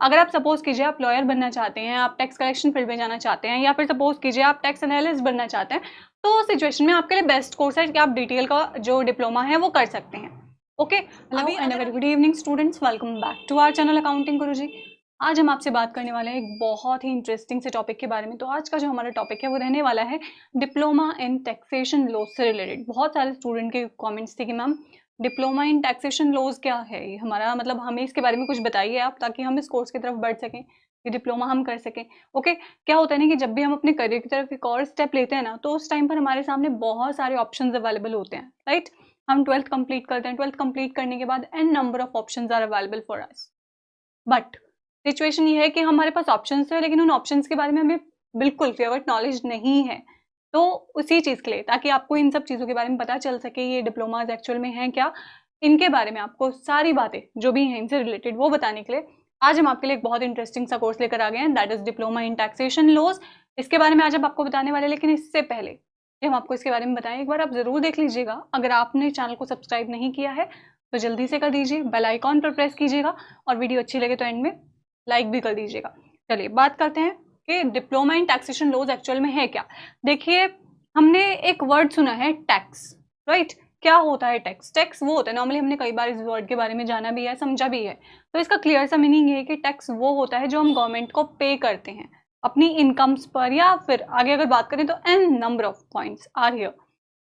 अगर आप सपोज कीजिए आप लॉयर बनना चाहते हैं, आप टैक्स कलेक्शन फील्ड में जाना चाहते हैं, या फिर सपोज कीजिए आप टैक्स एनालिस्ट बनना चाहते हैं, तो सिचुएशन में आपके लिए बेस्ट कोर्स है कि आप डिटेल का जो डिप्लोमा है वो कर सकते हैं। Okay, hello and very good evening students, welcome back to our channel accounting Guruji. आज हम आपसे बात करने वाले हैं एक बहुत ही इंटरेस्टिंग से टॉपिक के बारे में। तो आज का जो हमारा टॉपिक है वो रहने वाला है डिप्लोमा इन टैक्सेशन लॉ से रिलेटेड। बहुत सारे स्टूडेंट के कमेंट्स थे कि ma'am diploma in taxation laws क्या है, ये हमारा मतलब हमें इसके बारे में कुछ बताइए आप, ताकि हम इस कोर्स की तरफ बढ़ सकें, ये डिप्लोमा हम कर सकें। ओके, क्या होता है ना कि जब भी हम अपने करियर की तरफ एक और स्टेप लेते हैं ना, तो उस टाइम पर हमारे सामने बहुत सारे ऑप्शंस अवेलेबल होते हैं, राइट। हम 12th कंप्लीट करते हैं, 12th कंप्लीट करने के बाद an number of options are available for us, but situation ये है कि हमारे पास ऑप्शंस है, लेकिन उन ऑप्शंस के बारे में हमें बिल्कुल फेवरेट नॉलेज नहीं है। तो उसी चीज़ के लिए, ताकि आपको इन सब चीज़ों के बारे में पता चल सके ये डिप्लोमाज एक्चुअल में हैं क्या, इनके बारे में आपको सारी बातें जो भी हैं इनसे रिलेटेड वो बताने के लिए आज हम आपके लिए एक बहुत इंटरेस्टिंग सा कोर्स लेकर आ गए हैं, that is diploma in taxation laws. इसके बारे में आज हम आपको बताने वाले हैं, लेकिन इससे पहले कि हम आपको इसके बारे में बताएं, एक बार आप जरूर देख लीजिएगा। अगर आपने चैनल को सब्सक्राइब नहीं किया है तो जल्दी से कर दीजिए, बेल आइकॉन पर प्रेस कीजिएगा, और वीडियो अच्छी लगे तो एंड में लाइक भी कर दीजिएगा। चलिए बात करते हैं कि diploma in taxation laws actual में है क्या। देखिए, हमने एक वर्ड सुना है टैक्स, राइट। क्या होता है टैक्स? टैक्स वो होता है, नॉर्मली हमने कई बार इस वर्ड के बारे में जाना भी है, समझा भी है। तो इसका क्लियर सा मीनिंग ये है कि टैक्स वो होता है जो हम गवर्नमेंट को पे करते हैं अपनी इनकम्स पर, या फिर आगे अगर बात करें तो n number of points are here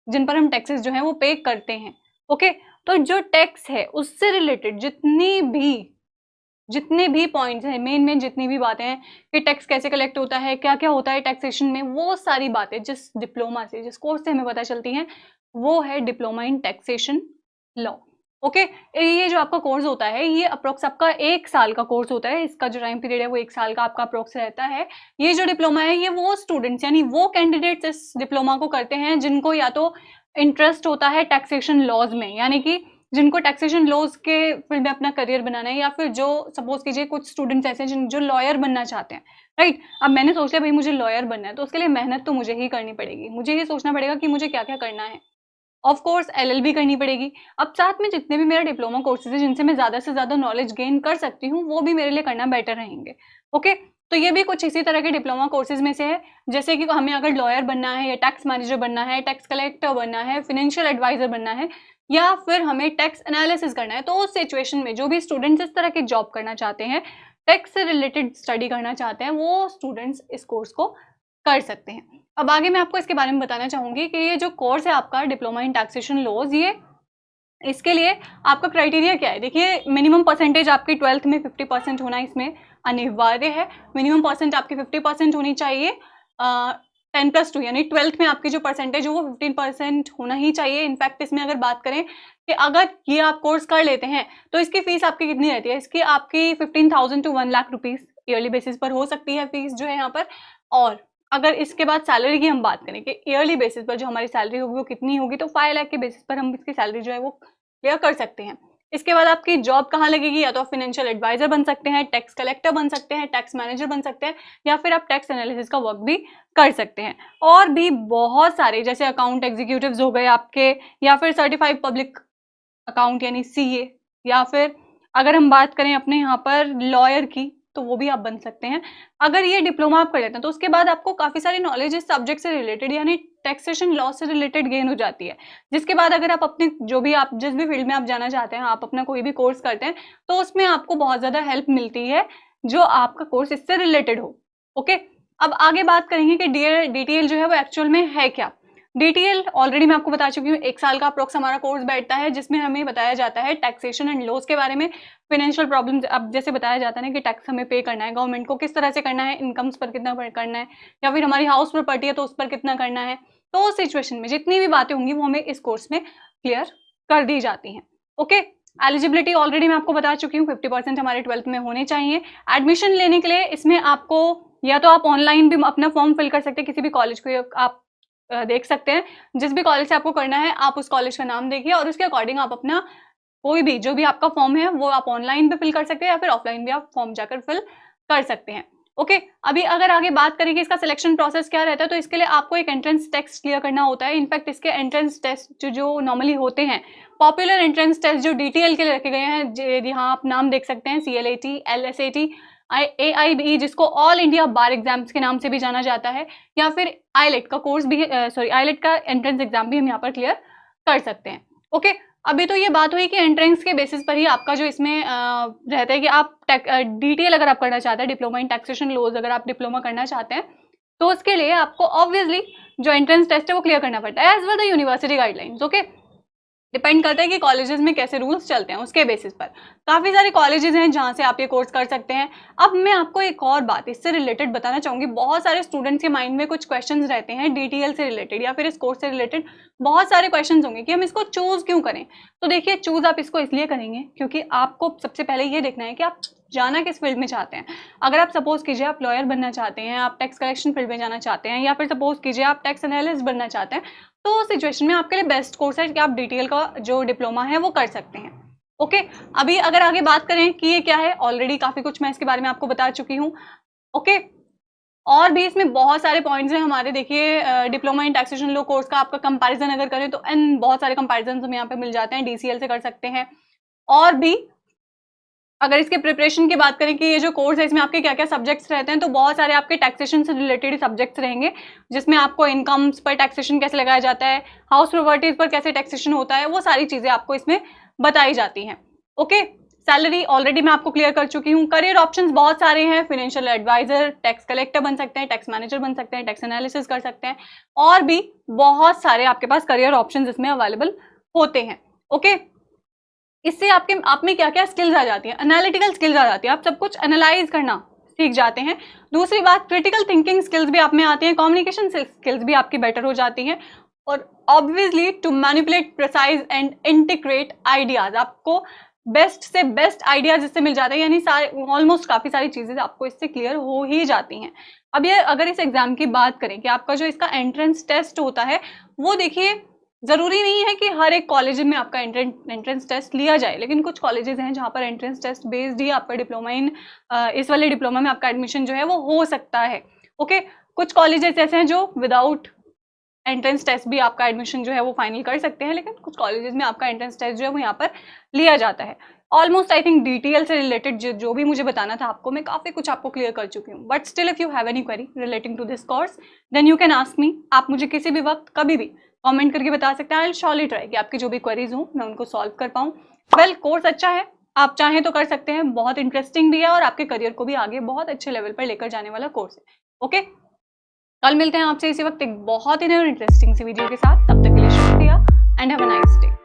जिन पर हम टैक्सेस जो है वो पे करते हैं। ओके, तो जो टैक्स है उससे रिलेटेड जितने भी पॉइंट्स हैं, मेन जितनी भी बातें हैं कि टैक्स कैसे कलेक्ट होता है, क्या क्या होता है टैक्सेशन में, वो सारी बातें जिस डिप्लोमा से, जिस कोर्स से हमें पता चलती हैं, वो है diploma in taxation law. Okay, ये जो आपका कोर्स होता है ये अप्रोक्स आपका 1 साल का कोर्स होता है। इसका जो टाइम पीरियड है वो 1 साल का आपका अप्रोक्स रहता है। ये जो डिप्लोमा है ये वो स्टूडेंट्स यानी वो कैंडिडेट्स इस डिप्लोमा को करते हैं जिनको या तो इंटरेस्ट होता है टैक्सेशन लॉज में, यानी कि जिनको टैक्सेशन लॉज के फील्ड में अपना करियर बनाना है, या फिर जो सपोज कीजिए कुछ स्टूडेंट्स ऐसे हैं जो लॉयर बनना चाहते हैं, राइट। अब मैंने सोच लिया भाई मुझे लॉयर बनना है, तो उसके लिए मेहनत तो मुझे ही करनी पड़ेगी, मुझे ये सोचना पड़ेगा कि मुझे क्या क्या करना है। ऑफ कोर्स एलएलबी करनी पड़ेगी। अब साथ में जितने भी मेरा डिप्लोमा कोर्सेज है जिनसे मैं ज़्यादा से ज़्यादा नॉलेज गेन कर सकती हूँ, वो भी मेरे लिए करना बेटर रहेंगे। ओके, तो ये भी कुछ इसी तरह के डिप्लोमा कोर्सेज में से है, जैसे कि हमें अगर लॉयर बनना है, या टैक्स मैनेजर बनना है, टैक्स कलेक्टर बनना है, फाइनेंशियल एडवाइजर बनना है, या फिर हमें टैक्स एनालिसिस करना है। तो उस सिचुएशन में जो भी स्टूडेंट्स इस तरह की जॉब करना चाहते हैं, टैक्स से रिलेटेड स्टडी करना चाहते हैं, वो स्टूडेंट्स इस कोर्स को कर सकते हैं। अब आगे मैं आपको इसके बारे में बताना चाहूंगी कि ये जो कोर्स है आपका डिप्लोमा इन टैक्सेशन लॉज, ये इसके लिए आपका क्राइटेरिया क्या है। देखिए, मिनिमम परसेंटेज आपकी 12th में 50% होना इसमें अनिवार्य है। मिनिमम परसेंट आपकी 50% होनी चाहिए। 10+2 यानी 12th में आपकी जो परसेंटेज है वो 15% होना ही चाहिए। इनफैक्ट इसमें अगर बात करें कि अगर ये आप कोर्स कर लेते हैं तो इसकी फीस आपकी कितनी रहती है, इसकी आपकी 15,000 to 1 lakh rupees yearly basis पर हो सकती है फीस जो है यहाँ पर। और अगर इसके बाद सैलरी की हम बात करें कि ईयरली बेसिस पर जो हमारी सैलरी होगी वो कितनी होगी, तो 5 लाख के बेसिस पर हम इसकी सैलरी जो है वो क्लियर कर सकते हैं। इसके बाद आपकी जॉब कहाँ लगेगी, या तो आप फाइनेंशियल एडवाइजर बन सकते हैं, टैक्स कलेक्टर बन सकते हैं, टैक्स मैनेजर बन सकते हैं, या फिर आप टैक्स एनालिसिस का वर्क भी कर सकते हैं। और भी बहुत सारे जैसे अकाउंट एग्जीक्यूटिव्स हो गए आपके, या फिर सर्टिफाइड पब्लिक अकाउंट यानी सीए, या फिर अगर हम बात करें अपने यहाँ पर लॉयर की, तो वो भी आप बन सकते हैं। अगर ये डिप्लोमा आप कर लेते हैं तो उसके बाद आपको काफ़ी सारी नॉलेज इस सब्जेक्ट से रिलेटेड यानी टैक्सेशन लॉ से रिलेटेड गेन हो जाती है, जिसके बाद अगर आप अपने जो भी आप जिस भी फील्ड में आप जाना चाहते हैं, आप अपना कोई भी कोर्स करते हैं, तो उसमें आपको बहुत ज़्यादा हेल्प मिलती है जो आपका कोर्स इससे रिलेटेड हो। ओके, अब आगे बात करेंगे कि डीटीएल जो है वो एक्चुअल में है क्या। डीटीएल ऑलरेडी मैं आपको बता चुकी हूँ, 1 साल का अप्रोक्स हमारा कोर्स बैठता है, जिसमें हमें बताया जाता है टैक्सेशन एंड लॉज के बारे में, फाइनेंशियल प्रॉब्लम्स। अब जैसे बताया जाता है ना कि टैक्स हमें पे करना है, गवर्नमेंट को किस तरह से करना है, इनकम्स पर कितना करना है, या फिर हमारी हाउस प्रॉपर्टी है तो उस पर कितना करना है। तो उस सिचुएशन में जितनी भी बातें होंगी वो हमें इस कोर्स में क्लियर कर दी जाती हैं। ओके, एलिजिबिलिटी ऑलरेडी मैं आपको बता चुकी हूँ, 50% हमारे 12th में होने चाहिए। एडमिशन लेने के लिए इसमें आपको या तो आप ऑनलाइन भी अपना फॉर्म फिल कर सकते हैं, किसी भी कॉलेज को आप देख सकते हैं, जिस भी कॉलेज से आपको करना है आप उस कॉलेज का नाम देखिए, और उसके अकॉर्डिंग आप अपना कोई भी जो भी आपका फॉर्म है वो आप ऑनलाइन भी फिल कर सकते हैं, या फिर ऑफलाइन भी आप फॉर्म जाकर फिल कर सकते हैं। ओके, अभी अगर आगे बात करें कि इसका सिलेक्शन प्रोसेस क्या रहता है, तो इसके लिए आपको एक एंट्रेंस टेस्ट क्लियर करना होता है। इनफैक्ट इसके एंट्रेंस टेस्ट जो नॉर्मली होते हैं, पॉपुलर एंट्रेंस टेस्ट जो डीटीएल के लिए रखे गए हैं, यहाँ आप नाम देख सकते हैं, CLAT, LSAT, AIBE जिसको ऑल इंडिया बार एग्जाम्स के नाम से भी जाना जाता है, या फिर आईलेट का कोर्स भी आईलेट का एंट्रेंस एग्जाम भी हम यहाँ पर क्लियर कर सकते हैं। ओके, अभी तो ये बात हुई कि एंट्रेंस के बेसिस पर ही आपका जो इसमें रहता है कि आप DTL अगर आप करना चाहते हैं, डिप्लोमा इन टैक्सेशन लॉज अगर आप डिप्लोमा करना चाहते हैं, तो उसके लिए आपको ऑब्वियसली जो एंट्रेंस टेस्ट है वो क्लियर करना पड़ता है as well the university guidelines. Okay, depend करता है कि कॉलेजेस में कैसे रूल्स चलते हैं, उसके बेसिस पर काफ़ी सारे कॉलेजेस हैं जहाँ से आप ये कोर्स कर सकते हैं। अब मैं आपको एक और बात इससे रिलेटेड बताना चाहूँगी। बहुत सारे स्टूडेंट्स के माइंड में कुछ क्वेश्चंस रहते हैं DTL से रिलेटेड या फिर इस कोर्स से रिलेटेड बहुत सारे क्वेश्चंस होंगे कि हम इसको चूज़ क्यों करें। तो देखिए, चूज़ आप इसको इसलिए करेंगे क्योंकि आपको सबसे पहले ये देखना है कि आप जाना किस फील्ड में चाहते हैं। अगर आप सपोज कीजिए आप लॉयर बनना चाहते हैं, आप टैक्स कलेक्शन फील्ड में जाना चाहते हैं, या फिर सपोज कीजिए आप टैक्स एनालिस्ट बनना चाहते हैं, तो उस सिचुएशन में आपके लिए बेस्ट कोर्स है कि आप DTL का जो डिप्लोमा है वो कर सकते हैं। ओके, अभी अगर आगे बात करें कि ये क्या है, ऑलरेडी काफ़ी कुछ मैं इसके बारे में आपको बता चुकी हूँ। ओके, और भी इसमें बहुत सारे पॉइंट्स हैं हमारे। देखिए, diploma in taxation law course का आपका कंपैरिजन अगर करें तो बहुत सारे कंपैरिजन हमें यहाँ पे मिल जाते हैं। DCL से कर सकते हैं, और भी अगर इसके प्रिपरेशन की बात करें कि ये जो कोर्स है इसमें आपके क्या क्या सब्जेक्ट्स रहते हैं, तो बहुत सारे आपके टैक्सेशन से रिलेटेड सब्जेक्ट्स रहेंगे, जिसमें आपको इनकम्स पर टैक्सेशन कैसे लगाया जाता है, हाउस प्रॉपर्टीज पर कैसे टैक्सेशन होता है, वो सारी चीज़ें आपको इसमें बताई जाती हैं। ओके, सैलरी ऑलरेडी मैं आपको क्लियर कर चुकी हूँ। करियर ऑप्शंस बहुत सारे हैं, फाइनेंशियल एडवाइजर, टैक्स कलेक्टर बन सकते हैं, टैक्स मैनेजर बन सकते हैं, टैक्स एनालिसिस कर सकते हैं, और भी बहुत सारे आपके पास करियर ऑप्शंस इसमें अवेलेबल होते हैं। ओके, इससे आप में क्या क्या स्किल्स आ जाती हैं, एनालिटिकल स्किल्स आ जाती है, आप सब कुछ एनालाइज करना सीख जाते हैं। दूसरी बात, क्रिटिकल थिंकिंग स्किल्स भी आप में आती हैं, कम्युनिकेशन स्किल्स भी आपकी बेटर हो जाती हैं, और obviously to manipulate, precise and integrate ideas, आपको बेस्ट से बेस्ट आइडियाज इससे मिल जाते हैं, यानी ऑलमोस्ट काफ़ी सारी चीज़ें आपको इससे क्लियर हो ही जाती हैं। अब ये अगर इस एग्जाम की बात करें कि आपका जो इसका एंट्रेंस टेस्ट होता है, वो देखिए ज़रूरी नहीं है कि हर एक कॉलेज में आपका एंट्रेंस टेस्ट लिया जाए, लेकिन कुछ कॉलेजेस हैं जहाँ पर एंट्रेंस टेस्ट बेस्ड ही आपका डिप्लोमा इन इस वाले डिप्लोमा में आपका एडमिशन जो है वो हो सकता है। ओके, कुछ कॉलेजेस ऐसे हैं जो विदाउट एंट्रेंस टेस्ट भी आपका एडमिशन जो है वो फाइनल कर सकते हैं, लेकिन कुछ कॉलेजेस में आपका एंट्रेंस टेस्ट जो है वो यहाँ पर लिया जाता है। ऑलमोस्ट आई थिंक DTL से रिलेटेड जो भी मुझे बताना था आपको, मैं काफ़ी कुछ आपको क्लियर कर चुकी हूँ। But still if you have any query relating to this course then you can ask me. आप मुझे किसी भी वक्त कभी भी कमेंट करके बता सकते हैं। आई विल श्योरली ट्राई कि आपकी जो भी क्वेरीज हों मैं उनको सॉल्व कर पाऊँ। वेल, कोर्स अच्छा है, आप चाहें तो कर सकते हैं, बहुत इंटरेस्टिंग भी है और आपके करियर को भी आगे बहुत अच्छे लेवल पर लेकर जाने वाला कोर्स है। ओके, कल मिलते हैं आपसे इसी वक्त एक बहुत ही इंटरेस्टिंग सी वीडियो के साथ। तब तक के लिए शुक्रिया and have a nice day.